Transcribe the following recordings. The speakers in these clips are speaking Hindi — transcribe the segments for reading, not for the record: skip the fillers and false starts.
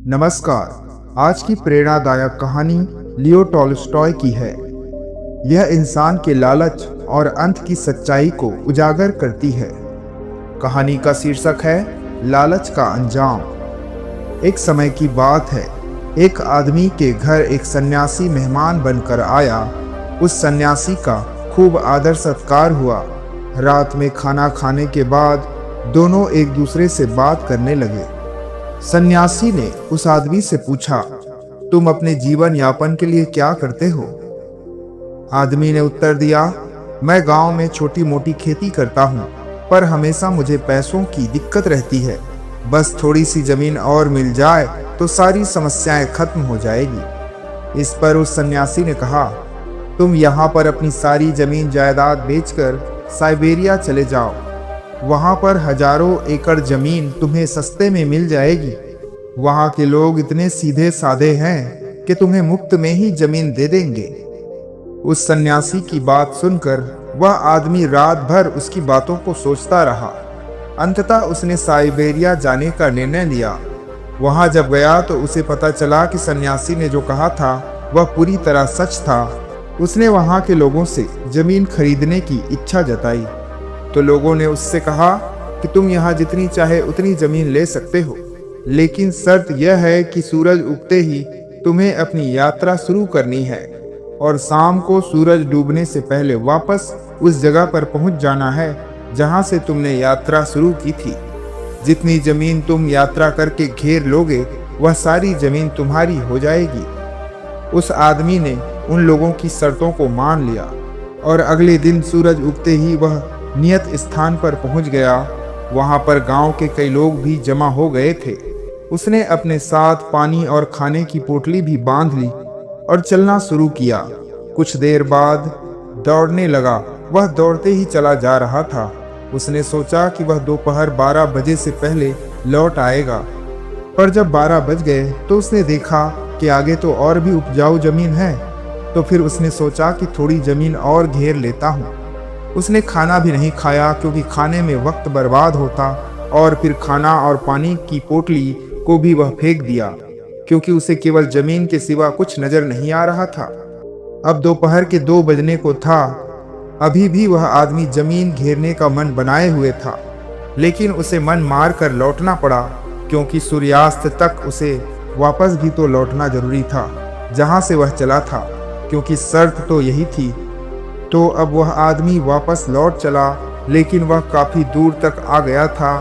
नमस्कार। आज की प्रेरणादायक कहानी लियो टॉल्स्टॉय की है। यह इंसान के लालच और अंत की सच्चाई को उजागर करती है। कहानी का शीर्षक है लालच का अंजाम। एक समय की बात है, एक आदमी के घर एक सन्यासी मेहमान बनकर आया। उस सन्यासी का खूब आदर सत्कार हुआ। रात में खाना खाने के बाद दोनों एक दूसरे से बात करने लगे। सन्यासी ने उस आदमी से पूछा, तुम अपने जीवन यापन के लिए क्या करते हो? आदमी ने उत्तर दिया, मैं गांव में छोटी मोटी खेती करता हूँ, पर हमेशा मुझे पैसों की दिक्कत रहती है। बस थोड़ी सी जमीन और मिल जाए तो सारी समस्याएं खत्म हो जाएगी। इस पर उस सन्यासी ने कहा, तुम यहाँ पर अपनी सारी जमीन जायदाद बेचकर साइबेरिया चले जाओ। वहाँ पर हजारों एकड़ जमीन तुम्हें सस्ते में मिल जाएगी। वहाँ के लोग इतने सीधे साधे हैं कि तुम्हें मुफ्त में ही जमीन दे देंगे। उस सन्यासी की बात सुनकर वह आदमी रात भर उसकी बातों को सोचता रहा। अंततः उसने साइबेरिया जाने का निर्णय लिया। वहाँ जब गया तो उसे पता चला कि सन्यासी ने जो कहा था वह पूरी तरह सच था। उसने वहाँ के लोगों से जमीन खरीदने की इच्छा जताई तो लोगों ने उससे कहा कि तुम यहाँ जितनी चाहे उतनी जमीन ले सकते हो, लेकिन शर्त यह है कि सूरज उगते ही तुम्हें अपनी यात्रा शुरू करनी है और शाम को सूरज डूबने से पहले वापस उस जगह पर पहुंच जाना है जहां से तुमने यात्रा शुरू की थी। जितनी जमीन तुम यात्रा करके घेर लोगे वह सारी जमीन तुम्हारी हो जाएगी। उस आदमी ने उन लोगों की शर्तों को मान लिया और अगले दिन सूरज उगते ही वह नियत स्थान पर पहुंच गया। वहां पर गांव के कई लोग भी जमा हो गए थे। उसने अपने साथ पानी और खाने की पोटली भी बांध ली और चलना शुरू किया। कुछ देर बाद दौड़ने लगा। वह दौड़ते ही चला जा रहा था। उसने सोचा कि वह दोपहर 12 बजे से पहले लौट आएगा, पर जब 12 बज गए तो उसने देखा कि आगे तो और भी उपजाऊ जमीन है। तो फिर उसने सोचा कि थोड़ी जमीन और घेर लेता हूँ। उसने खाना भी नहीं खाया क्योंकि खाने में वक्त बर्बाद होता, और फिर खाना और पानी की पोटली को भी वह फेंक दिया क्योंकि उसे केवल जमीन के सिवा कुछ नजर नहीं आ रहा था। अब दोपहर के 2 बजने को था। अभी भी वह आदमी जमीन घेरने का मन बनाए हुए था, लेकिन उसे मन मार कर लौटना पड़ा क्योंकि सूर्यास्त तक उसे वापस भी तो लौटना जरूरी था जहां से वह चला था, क्योंकि शर्त तो यही थी। तो अब वह आदमी वापस लौट चला, लेकिन वह काफी दूर तक आ गया था।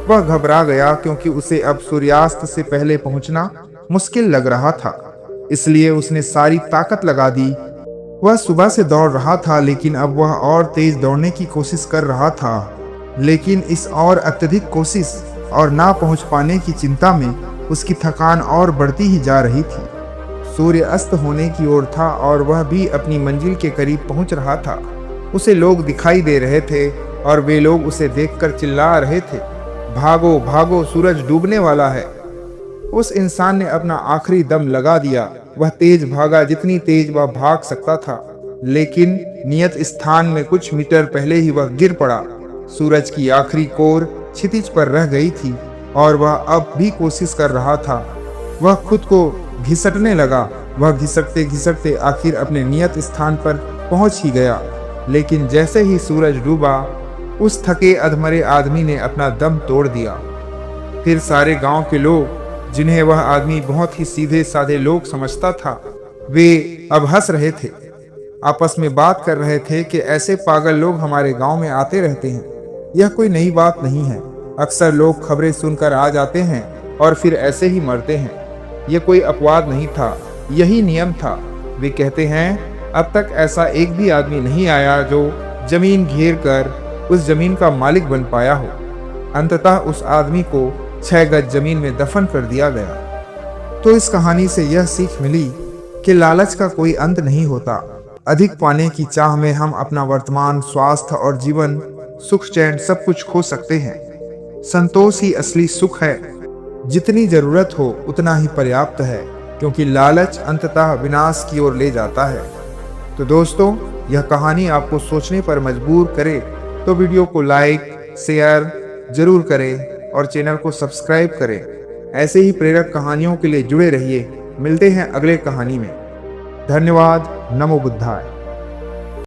वह घबरा गया क्योंकि उसे अब सूर्यास्त से पहले पहुंचना मुश्किल लग रहा था, इसलिए उसने सारी ताकत लगा दी। वह सुबह से दौड़ रहा था, लेकिन अब वह और तेज दौड़ने की कोशिश कर रहा था। लेकिन इस और अत्यधिक कोशिश और ना पहुंच पाने की चिंता में उसकी थकान और बढ़ती ही जा रही थी। सूर्य अस्त होने की ओर था और वह भी अपनी मंजिल के करीब पहुंच रहा था। उसे लोग दिखाई दे रहे थे और वे लोग उसे देखकर चिल्ला रहे थे, भागो भागो, सूरज डूबने वाला है। उस इंसान ने अपना आखिरी दम लगा दिया। वह तेज भागा, जितनी तेज वह भाग सकता था, लेकिन नियत स्थान में कुछ मीटर पहले ही वह गिर पड़ा। सूरज की आखिरी कोर क्षितिज पर रह गई थी और वह अब भी कोशिश कर रहा था। वह खुद को घिसटने लगा। वह घिसटते घिसटते आखिर अपने नियत स्थान पर पहुंच ही गया, लेकिन जैसे ही सूरज डूबा उस थके अधमरे आदमी ने अपना दम तोड़ दिया। फिर सारे गांव के लोग, जिन्हें वह आदमी बहुत ही सीधे साधे लोग समझता था, वे अब हंस रहे थे। आपस में बात कर रहे थे कि ऐसे पागल लोग हमारे गांव में आते रहते हैं। यह कोई नई बात नहीं है। अक्सर लोग खबरें सुनकर आ जाते हैं और फिर ऐसे ही मरते हैं। यह कोई अपवाद नहीं था, यही नियम था। वे कहते हैं, अब तक ऐसा एक भी आदमी नहीं आया जो जमीन घेर कर उस जमीन का मालिक बन पाया हो। अंततः उस आदमी को 6 गज जमीन में दफन कर दिया गया। तो इस कहानी से यह सीख मिली कि लालच का कोई अंत नहीं होता। अधिक पाने की चाह में हम अपना वर्तमान, स्वास्थ्य और जीवन, सुख चैन सब कुछ खो सकते हैं। संतोष ही असली सुख है। जितनी जरूरत हो उतना ही पर्याप्त है, क्योंकि लालच अंततः विनाश की ओर ले जाता है। तो दोस्तों, यह कहानी आपको सोचने पर मजबूर करे तो वीडियो को लाइक, शेयर जरूर करें और चैनल को सब्सक्राइब करें। ऐसे ही प्रेरक कहानियों के लिए जुड़े रहिए। मिलते हैं अगले कहानी में। धन्यवाद। नमो बुद्धाय।